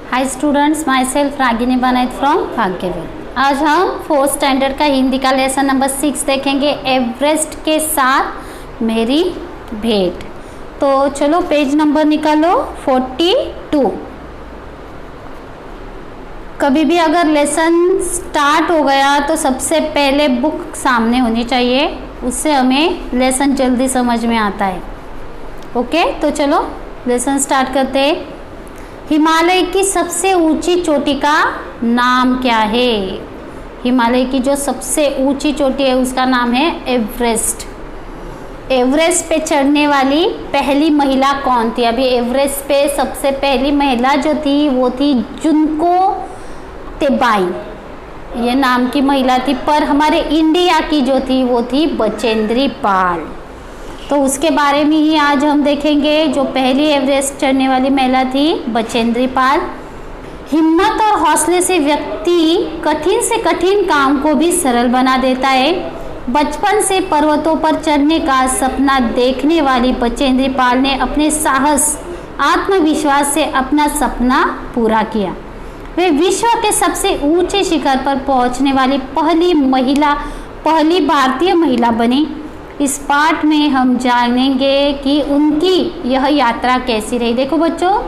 Hi students, myself Ragini Banait from Bhagyaveer. आज हम 4th standard का हिंदी का लेसन नंबर 6 देखेंगे, एवरेस्ट के साथ मेरी भेंट। तो चलो पेज नंबर निकालो 42। कभी भी अगर लेसन स्टार्ट हो गया तो सबसे पहले बुक सामने होनी चाहिए, उससे हमें लेसन जल्दी समझ में आता है। ओके, तो चलो लेसन स्टार्ट करते हैं। हिमालय की सबसे ऊंची चोटी का नाम क्या है? हिमालय की जो सबसे ऊंची चोटी है उसका नाम है एवरेस्ट। एवरेस्ट पे चढ़ने वाली पहली महिला कौन थी? अभी एवरेस्ट पे सबसे पहली महिला जो थी वो थी जुनको तेबाई, ये नाम की महिला थी। पर हमारे इंडिया की जो थी वो थी बचेंद्री पाल। तो उसके बारे में ही आज हम देखेंगे। जो पहली एवरेस्ट चढ़ने वाली महिला थी बचेंद्री पाल। हिम्मत और हौसले से व्यक्ति कठिन से कठिन काम को भी सरल बना देता है। बचपन से पर्वतों पर चढ़ने का सपना देखने वाली बचेंद्री पाल ने अपने साहस, आत्मविश्वास से अपना सपना पूरा किया। वे विश्व के सबसे ऊंचे शिखर पर पहुंचने वाली पहली भारतीय महिला बनी। इस पाठ में हम जानेंगे कि उनकी यह यात्रा कैसी रही। देखो बच्चों,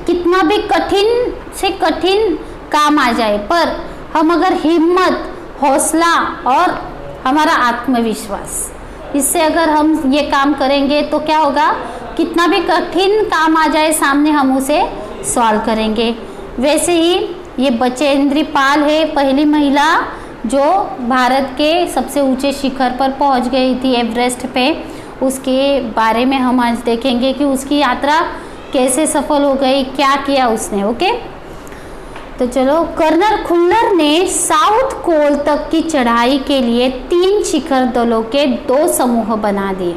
कितना भी कठिन से कठिन काम आ जाए, पर हम अगर हिम्मत, हौसला और हमारा आत्मविश्वास, इससे अगर हम ये काम करेंगे तो क्या होगा, कितना भी कठिन काम आ जाए सामने हम उसे सॉल्व करेंगे। वैसे ही ये बचेंद्री पाल है पहली महिला जो भारत के सबसे ऊंचे शिखर पर पहुंच गई थी, एवरेस्ट पे। उसके बारे में हम आज देखेंगे कि उसकी यात्रा कैसे सफल हो गई, क्या किया उसने। ओके, तो चलो। कर्नल खुल्लर ने साउथ कोल तक की चढ़ाई के लिए 3 शिखर दलों के 2 समूह बना दिए।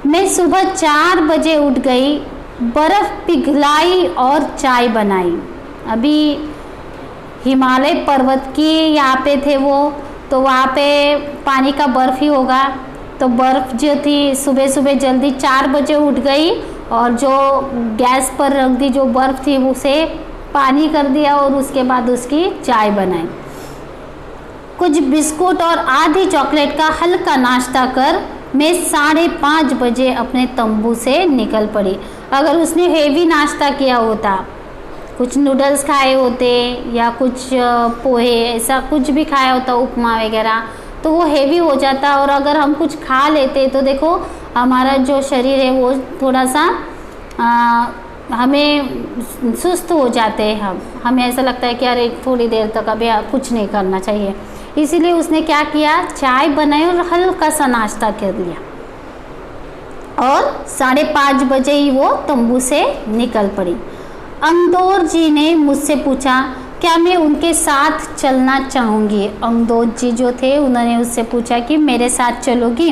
मैं सुबह 4 बजे उठ गई, बर्फ पिघलाई और चाय बनाई। अभी हिमालय पर्वत की यहाँ पे थे वो, तो वहाँ पे पानी का बर्फ़ ही होगा। तो बर्फ़ जो थी सुबह सुबह जल्दी 4 बजे उठ गई और जो गैस पर रख दी जो बर्फ़ थी उसे पानी कर दिया और उसके बाद उसकी चाय बनाई। कुछ बिस्कुट और आधी चॉकलेट का हल्का नाश्ता कर मैं 5:30 बजे अपने तंबू से निकल पड़ी। अगर उसने हेवी नाश्ता किया होता, कुछ नूडल्स खाए होते या कुछ पोहे, ऐसा कुछ भी खाया होता, उपमा वगैरह, तो वो हेवी हो जाता। और अगर हम कुछ खा लेते तो देखो हमारा जो शरीर है वो थोड़ा सा हमें सुस्त हो जाते हैं। हमें ऐसा लगता है कि अरे थोड़ी देर तक अभी कुछ नहीं करना चाहिए। इसीलिए उसने क्या किया, चाय बनाई और हल्का सा नाश्ता कर लिया और 5:30 बजे ही वो तंबू से निकल पड़ी। अंगदोर जी ने मुझसे पूछा क्या मैं उनके साथ चलना चाहूँगी। अंगदोर जी जो थे उन्होंने उससे पूछा कि मेरे साथ चलोगी?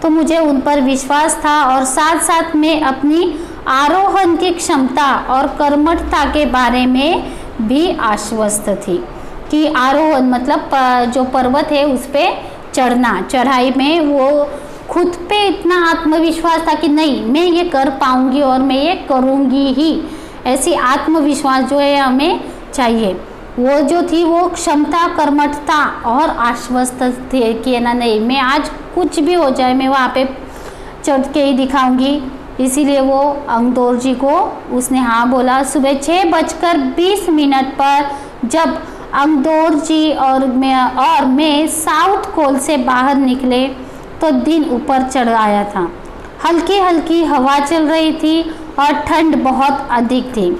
तो मुझे उन पर विश्वास था और साथ साथ मैं अपनी आरोहण की क्षमता और कर्मठता के बारे में भी आश्वस्त थी कि आरोहण मतलब जो पर्वत है उस पर चढ़ना, चढ़ाई में वो खुद पे इतना आत्मविश्वास था कि नहीं, मैं ये कर पाऊँगी और मैं ये करूँगी ही। ऐसी आत्मविश्वास जो है हमें चाहिए। वो जो थी वो क्षमता, कर्मठता और आश्वस्त थे कि ना नहीं, मैं आज कुछ भी हो जाए मैं वहाँ पे चढ़ के ही दिखाऊंगी। इसीलिए वो अंगदोर जी को उसने हाँ बोला। सुबह 6:20 पर जब अंगदोर जी और मैं साउथ कोल से बाहर निकले तो दिन ऊपर चढ़ आया था। हल्की हल्की हवा चल रही थी और ठंड बहुत अधिक थी।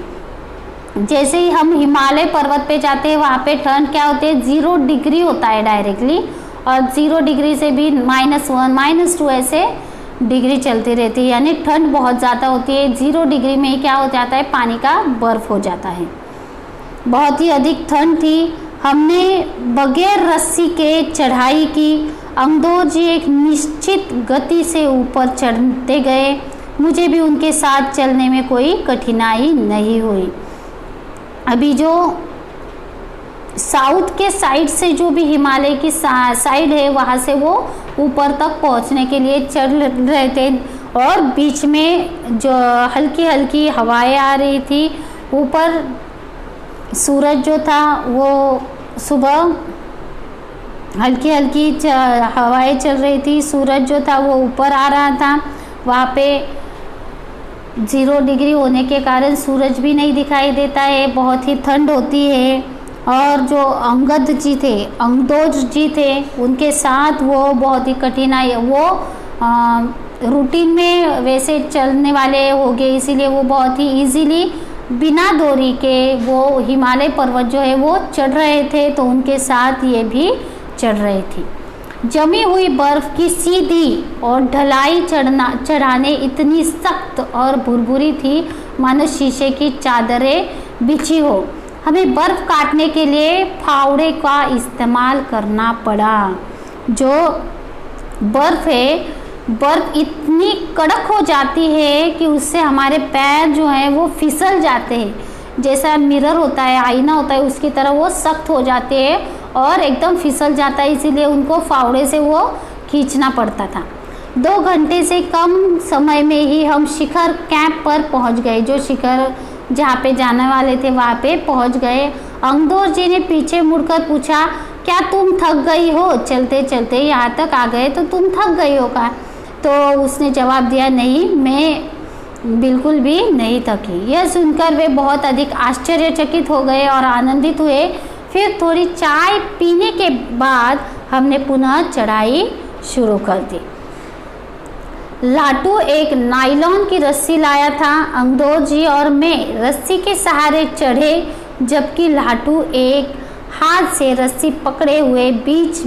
जैसे ही हम हिमालय पर्वत पे जाते हैं वहाँ पे ठंड क्या होती है, 0 डिग्री होता है डायरेक्टली, और 0 डिग्री से भी -1 -2 ऐसे डिग्री चलती रहती है, यानी ठंड बहुत ज़्यादा होती है। 0 डिग्री में क्या हो जाता है, पानी का बर्फ़ हो जाता है। बहुत ही अधिक ठंड थी। हमने बगैर रस्सी के चढ़ाई की। अंगदोर जी एक निश्चित गति से ऊपर चढ़ते गए। मुझे भी उनके साथ चलने में कोई कठिनाई नहीं हुई। अभी जो साउथ के साइड से जो भी हिमालय की साइड है वहाँ से वो ऊपर तक पहुँचने के लिए चढ़ रहे थे और बीच में जो हल्की हल्की हवाएं आ रही थी ऊपर सूरज जो था वो सुबह हल्की हल्की हवाएं चल रही थी, सूरज जो था वो ऊपर आ रहा था। वहाँ पे 0 डिग्री होने के कारण सूरज भी नहीं दिखाई देता है, बहुत ही ठंड होती है। और जो अंगद जी थे, अंगदोज जी थे, उनके साथ वो बहुत ही कठिनाई, वो रूटीन में वैसे चलने वाले हो गए, इसीलिए वो बहुत ही इजीली बिना दूरी के वो हिमालय पर्वत जो है वो चढ़ रहे थे, तो उनके साथ ये भी चढ़ रही थी। जमी हुई बर्फ की सीधी और ढलाई चढ़ाने इतनी सख्त और भुरभुरी थी मानो शीशे की चादरें बिछी हो। हमें बर्फ काटने के लिए फावड़े का इस्तेमाल करना पड़ा। जो बर्फ है, बर्फ इतनी कड़क हो जाती है कि उससे हमारे पैर जो हैं वो फिसल जाते हैं। जैसा मिरर होता है, आईना होता है, उसकी तरह वो सख्त हो जाते हैं और एकदम फिसल जाता है, इसीलिए उनको फावड़े से वो खींचना पड़ता था। 2 घंटे से कम समय में ही हम शिखर कैंप पर पहुंच गए। जो शिखर जहाँ पे जाने वाले थे वहाँ पे पहुँच गए। अंगदोर जी ने पीछे मुड़कर पूछा, क्या तुम थक गई हो? चलते चलते यहाँ तक आ गए तो तुम थक गई हो क्या? तो उसने जवाब दिया, नहीं, मैं बिल्कुल भी नहीं थकी। यह सुनकर वे बहुत अधिक आश्चर्यचकित हो गए और आनंदित हुए। फिर थोड़ी चाय पीने के बाद हमने पुनः चढ़ाई शुरू कर दी। लाटू एक नायलॉन की रस्सी लाया था। अंगदोर जी और मैं रस्सी के सहारे चढ़े, जबकि लाटू एक हाथ से रस्सी पकड़े हुए बीच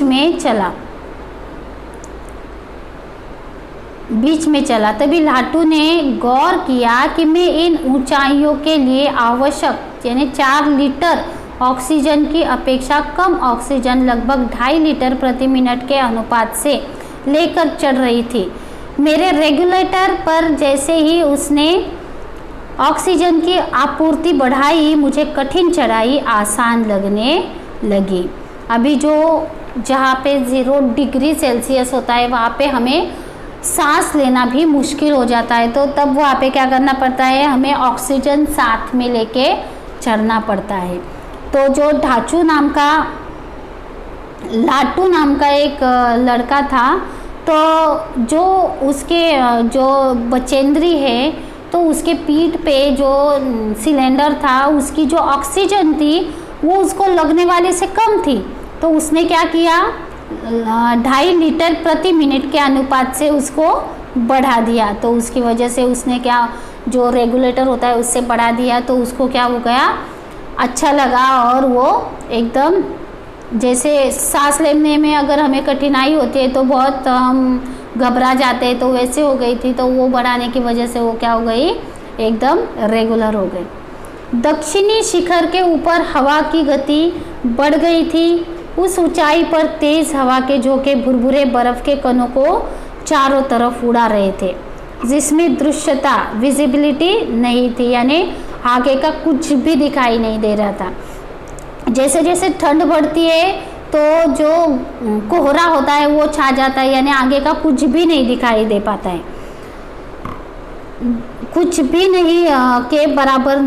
में चला। तभी लाटू ने गौर किया कि मैं इन ऊंचाइयों के लिए आवश्यक यानी 4 लीटर ऑक्सीजन की अपेक्षा कम ऑक्सीजन, लगभग 2.5 लीटर प्रति मिनट के अनुपात से लेकर चढ़ रही थी। मेरे रेगुलेटर पर जैसे ही उसने ऑक्सीजन की आपूर्ति बढ़ाई, मुझे कठिन चढ़ाई आसान लगने लगी। अभी जहाँ पे 0 डिग्री सेल्सियस होता है वहाँ पे हमें सांस लेना भी मुश्किल हो जाता है, तो तब वहाँ पे क्या करना पड़ता है, हमें ऑक्सीजन साथ में लेके चढ़ना पड़ता है। तो जो लाटू नाम का एक लड़का था, तो जो उसके जो बचेंद्री है, तो उसके पीठ पे जो सिलेंडर था, उसकी जो ऑक्सीजन थी वो उसको लगने वाले से कम थी, तो उसने क्या किया, 2.5 लीटर प्रति मिनट के अनुपात से उसको बढ़ा दिया। तो उसकी वजह से उसने क्या, जो रेगुलेटर होता है उससे बढ़ा दिया, तो उसको क्या हो गया, अच्छा लगा। और वो एकदम जैसे सांस लेने में अगर हमें कठिनाई होती है तो बहुत हम घबरा जाते हैं, तो वैसे हो गई थी। तो वो बढ़ाने की वजह से वो क्या हो गई, एकदम रेगुलर हो गई। दक्षिणी शिखर के ऊपर हवा की गति बढ़ गई थी। उस ऊंचाई पर तेज हवा के झोंके भुरभुरे बर्फ के कणों को चारों तरफ उड़ा रहे थे, जिसमें दृश्यता विजिबिलिटी नहीं थी, यानी आगे का कुछ भी दिखाई नहीं दे रहा था। जैसे जैसे ठंड बढ़ती है तो जो कोहरा होता है वो छा जाता है, यानी आगे का कुछ भी नहीं दिखाई दे पाता है, कुछ भी नहीं के बराबर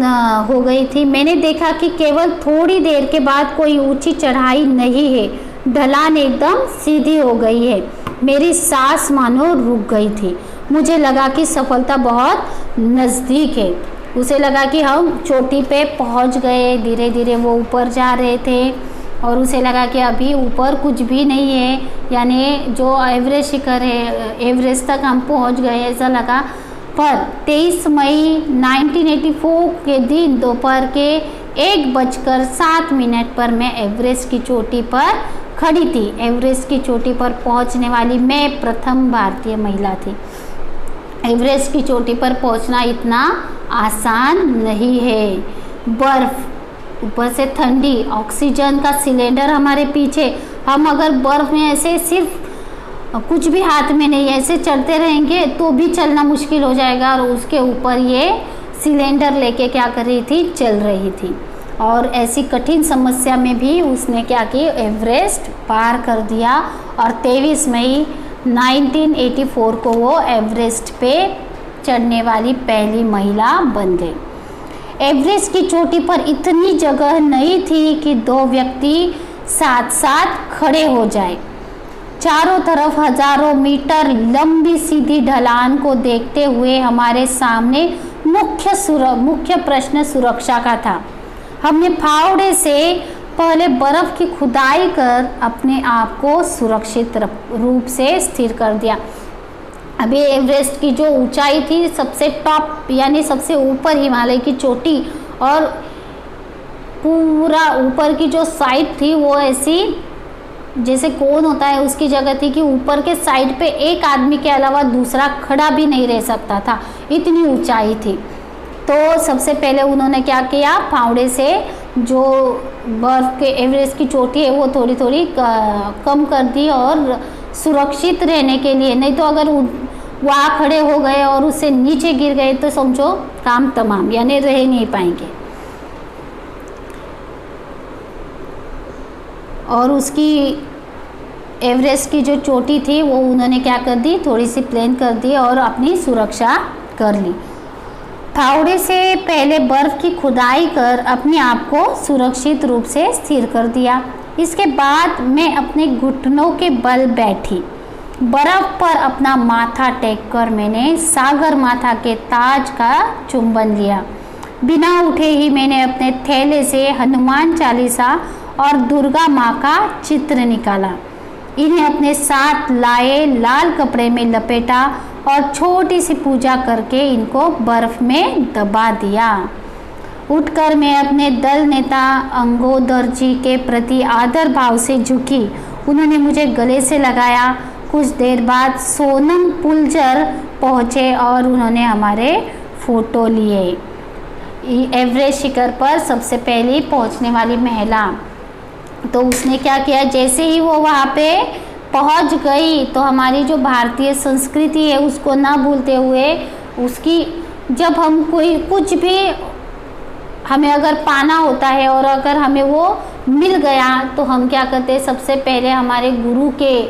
हो गई थी। मैंने देखा कि केवल थोड़ी देर के बाद कोई ऊंची चढ़ाई नहीं है, ढलान एकदम सीधी हो गई है। मेरी सांस मानो रुक गई थी। मुझे लगा कि सफलता बहुत नज़दीक है। उसे लगा कि हम चोटी पे पहुंच गए, धीरे धीरे वो ऊपर जा रहे थे और उसे लगा कि अभी ऊपर कुछ भी नहीं है, यानी जो एवरेस्ट शिखर है, एवरेस्ट तक हम पहुंच गए ऐसा लगा। पर 23 मई 1984 के दिन दोपहर के 1:07 पर मैं एवरेस्ट की चोटी पर खड़ी थी। एवरेस्ट की चोटी पर पहुंचने वाली मैं प्रथम भारतीय महिला थी। एवरेस्ट की चोटी पर पहुंचना इतना आसान नहीं है। बर्फ, ऊपर से ठंडी, ऑक्सीजन का सिलेंडर हमारे पीछे, हम अगर बर्फ में ऐसे सिर्फ कुछ भी हाथ में नहीं ऐसे चलते रहेंगे तो भी चलना मुश्किल हो जाएगा, और उसके ऊपर ये सिलेंडर लेके क्या कर रही थी, चल रही थी। और ऐसी कठिन समस्या में भी उसने क्या की, एवरेस्ट पार कर दिया और 23 मई 1984 को वो एवरेस्ट पे चढ़ने वाली पहली महिला बन गई। एवरेस्ट की चोटी पर इतनी जगह नहीं थी कि दो व्यक्ति साथ साथ खड़े हो जाए। चारों तरफ हजारों मीटर लंबी सीधी ढलान को देखते हुए हमारे सामने मुख्य प्रश्न सुरक्षा का था। हमने फावड़े से पहले बर्फ की खुदाई कर अपने आप को सुरक्षित रूप से स्थिर कर दिया। अभी एवरेस्ट की जो ऊंचाई थी, सबसे टॉप यानी सबसे ऊपर हिमालय की चोटी, और पूरा ऊपर की जो साइड थी वो ऐसी जैसे कोन होता है उसकी जगह थी कि ऊपर के साइड पे एक आदमी के अलावा दूसरा खड़ा भी नहीं रह सकता था, इतनी ऊंचाई थी। तो सबसे पहले उन्होंने क्या किया, फावड़े से जो बर्फ़ के एवरेस्ट की चोटी है वो थोड़ी थोड़ी कम कर दी, और सुरक्षित रहने के लिए, नहीं तो अगर वहाँ खड़े हो गए और उससे नीचे गिर गए तो समझो काम तमाम, यानी रह नहीं पाएंगे। और उसकी एवरेस्ट की जो चोटी थी वो उन्होंने क्या कर दी, थोड़ी सी प्लेन कर दी और अपनी सुरक्षा कर ली। फावड़े से पहले बर्फ़ की खुदाई कर अपने आप को सुरक्षित रूप से स्थिर कर दिया। इसके बाद मैं अपने घुटनों के बल बैठी। बर्फ़ पर अपना माथा टेककर मैंने सागर माथा के ताज का चुंबन लिया। बिना उठे ही मैंने अपने थैले से हनुमान चालीसा और दुर्गा माँ का चित्र निकाला। इन्हें अपने साथ लाए लाल कपड़े में लपेटा और छोटी सी पूजा करके इनको बर्फ़ में दबा दिया। उठकर मैं अपने दल नेता अंगोदर जी के प्रति आदर भाव से झुकी। उन्होंने मुझे गले से लगाया। कुछ देर बाद सोनम पुलजर पहुँचे और उन्होंने हमारे फ़ोटो लिए। एवरेस्ट शिखर पर सबसे पहले पहुँचने वाली महिला। तो उसने क्या किया, जैसे ही वो वहाँ पे पहुँच गई तो हमारी जो भारतीय संस्कृति है उसको ना भूलते हुए, उसकी जब हम कोई कुछ भी हमें अगर पाना होता है और अगर हमें वो मिल गया तो हम क्या करते हैं, सबसे पहले हमारे गुरु के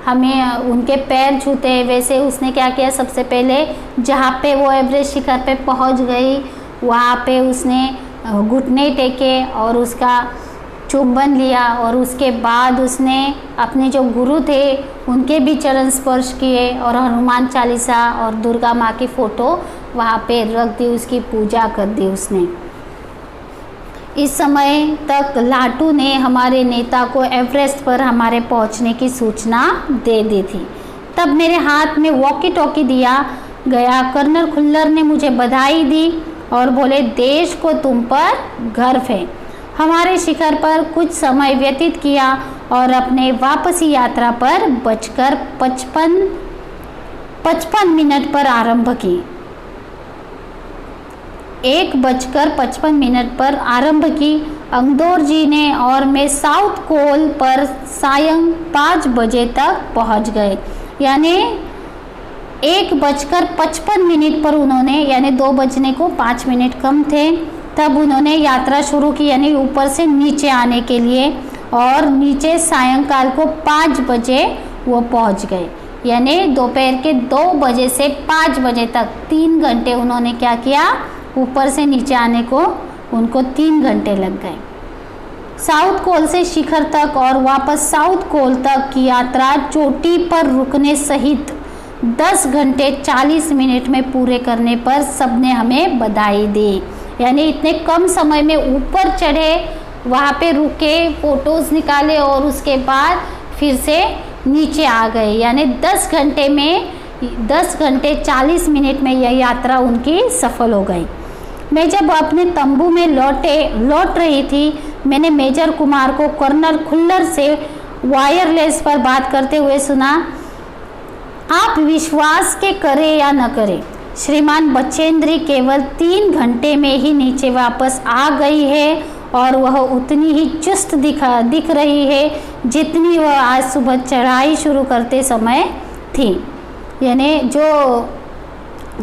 हमें उनके पैर छूते हैं। वैसे उसने क्या किया, सबसे पहले जहाँ पे वो एवरेस्ट शिखर पे पहुँच गई वहाँ पे उसने घुटने टेके और उसका चुंबन लिया, और उसके बाद उसने अपने जो गुरु थे उनके भी चरण स्पर्श किए और हनुमान चालीसा और दुर्गा माँ की फ़ोटो वहाँ पे रख दी, उसकी पूजा कर दी उसने। इस समय तक लाटू ने हमारे नेता को एवरेस्ट पर हमारे पहुँचने की सूचना दे दी थी। तब मेरे हाथ में वॉकी टॉकी दिया गया। कर्नल खुल्लर ने मुझे बधाई दी और बोले, देश को तुम पर गर्व है। हमारे शिखर पर कुछ समय व्यतीत किया और अपने वापसी यात्रा पर बजकर 55 मिनट पर आरंभ की। 1:55 पर आरंभ की। अंगदोर जी ने और मैं साउथ कोल पर सायं 5 बजे तक पहुंच गए। यानी 1:55 पर उन्होंने, यानी 2 बजने को 5 मिनट कम थे, तब उन्होंने यात्रा शुरू की, यानी ऊपर से नीचे आने के लिए, और नीचे सायंकाल को 5 बजे वो पहुंच गए। यानी दोपहर के 2 बजे से 5 बजे तक 3 घंटे उन्होंने क्या किया, ऊपर से नीचे आने को उनको 3 घंटे लग गए। साउथ कोल से शिखर तक और वापस साउथ कोल तक की यात्रा चोटी पर रुकने सहित 10 घंटे 40 मिनट में पूरे करने पर सबने हमें बधाई दी। यानी इतने कम समय में ऊपर चढ़े, वहाँ पे रुके, फ़ोटोज़ निकाले और उसके बाद फिर से नीचे आ गए। यानी 10 घंटे 40 मिनट में यह यात्रा उनकी सफल हो गई। मैं जब अपने तंबू में लौट रही थी, मैंने मेजर कुमार को कर्नल खुल्लर से वायरलेस पर बात करते हुए सुना, आप विश्वास के करें या न करें, श्रीमान बचेंद्री केवल 3 घंटे में ही नीचे वापस आ गई है और वह उतनी ही चुस्त दिख रही है जितनी वह आज सुबह चढ़ाई शुरू करते समय थी। यानी जो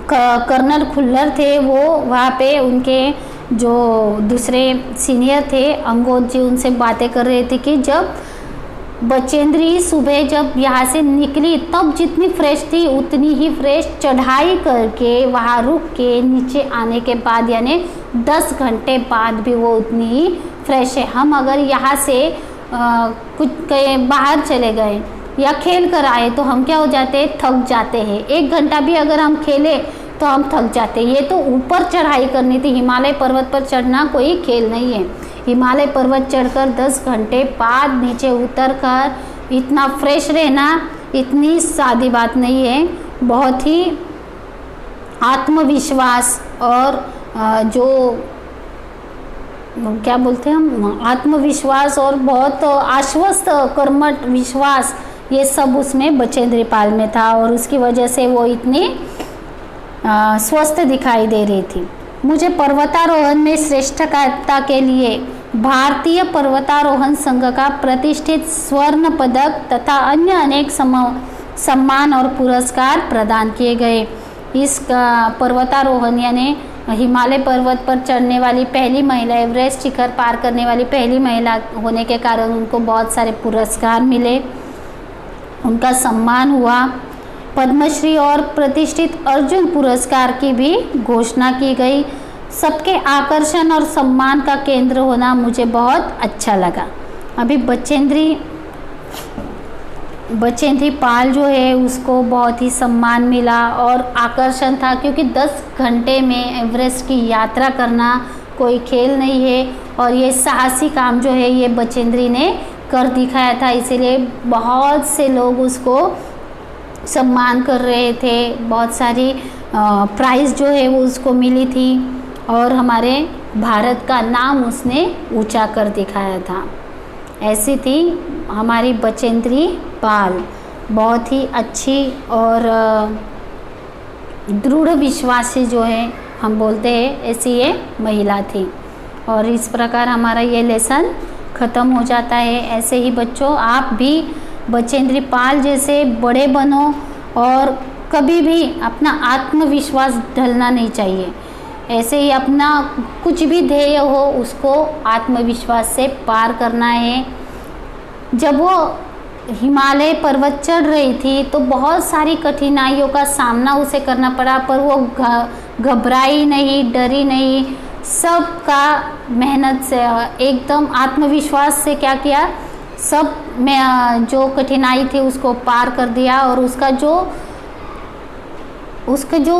कर्नल खुल्लर थे वो वहाँ पे उनके जो दूसरे सीनियर थे अंगोद जी, उनसे बातें कर रहे थे कि जब बचेंद्री सुबह जब यहाँ से निकली तब जितनी फ्रेश थी उतनी ही फ्रेश चढ़ाई करके वहाँ रुक के नीचे आने के बाद, यानी 10 घंटे बाद भी वो उतनी ही फ्रेश है। हम अगर यहाँ से कुछ कहीं बाहर चले गए या खेल कर आए तो हम क्या हो जाते हैं, थक जाते हैं। 1 घंटा भी अगर हम खेले तो हम थक जाते हैं। ये तो ऊपर चढ़ाई करनी थी, हिमालय पर्वत पर चढ़ना कोई खेल नहीं है। हिमालय पर्वत चढ़कर 10 घंटे बाद नीचे उतर कर इतना फ्रेश रहना इतनी सादी बात नहीं है। बहुत ही आत्मविश्वास और जो क्या बोलते हैं हम, आत्मविश्वास और बहुत आश्वस्त कर्मठ विश्वास, ये सब उसमें बचेंद्री पाल में था और उसकी वजह से वो इतनी स्वस्थ दिखाई दे रही थी। मुझे पर्वतारोहण में श्रेष्ठता के लिए भारतीय पर्वतारोहण संघ का प्रतिष्ठित स्वर्ण पदक तथा अन्य अनेक सम्मान और पुरस्कार प्रदान किए गए। इस पर्वतारोहण यानी हिमालय पर्वत पर चढ़ने वाली पहली महिला, एवरेस्ट शिखर पार करने वाली पहली महिला होने के कारण उनको बहुत सारे पुरस्कार मिले, उनका सम्मान हुआ। पद्मश्री और प्रतिष्ठित अर्जुन पुरस्कार की भी घोषणा की गई। सबके आकर्षण और सम्मान का केंद्र होना मुझे बहुत अच्छा लगा। अभी बचेंद्री पाल जो है उसको बहुत ही सम्मान मिला और आकर्षण था, क्योंकि 10 घंटे में एवरेस्ट की यात्रा करना कोई खेल नहीं है और ये साहसी काम जो है ये बचेंद्री ने कर दिखाया था। इसीलिए बहुत से लोग उसको सम्मान कर रहे थे, बहुत सारी प्राइज़ जो है वो उसको मिली थी और हमारे भारत का नाम उसने ऊंचा कर दिखाया था। ऐसी थी हमारी बचेंद्री पाल, बहुत ही अच्छी और दृढ़ विश्वासी जो है हम बोलते हैं, ऐसी ये महिला थी। और इस प्रकार हमारा ये लेसन ख़त्म हो जाता है। ऐसे ही बच्चों आप भी बचेंद्री पाल जैसे बड़े बनो और कभी भी अपना आत्मविश्वास ढलना नहीं चाहिए। ऐसे ही अपना कुछ भी ध्येय हो उसको आत्मविश्वास से पार करना है। जब वो हिमालय पर्वत चढ़ रही थी तो बहुत सारी कठिनाइयों का सामना उसे करना पड़ा, पर वो घबराई नहीं, डरी नहीं, सबका मेहनत से एकदम आत्मविश्वास से क्या किया, सब में जो कठिनाई थी उसको पार कर दिया। और उसका जो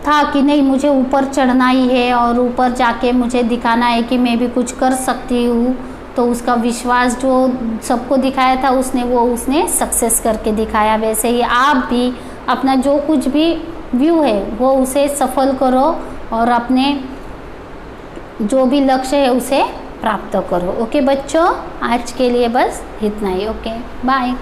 था कि नहीं मुझे ऊपर चढ़ना ही है और ऊपर जाके मुझे दिखाना है कि मैं भी कुछ कर सकती हूँ, तो उसका विश्वास जो सबको दिखाया था उसने सक्सेस करके दिखाया। वैसे ही आप भी अपना जो कुछ भी व्यू है वो उसे सफल करो और अपने जो भी लक्ष्य है उसे प्राप्त करो। ओके बच्चों, आज के लिए बस इतना ही। Okay bye.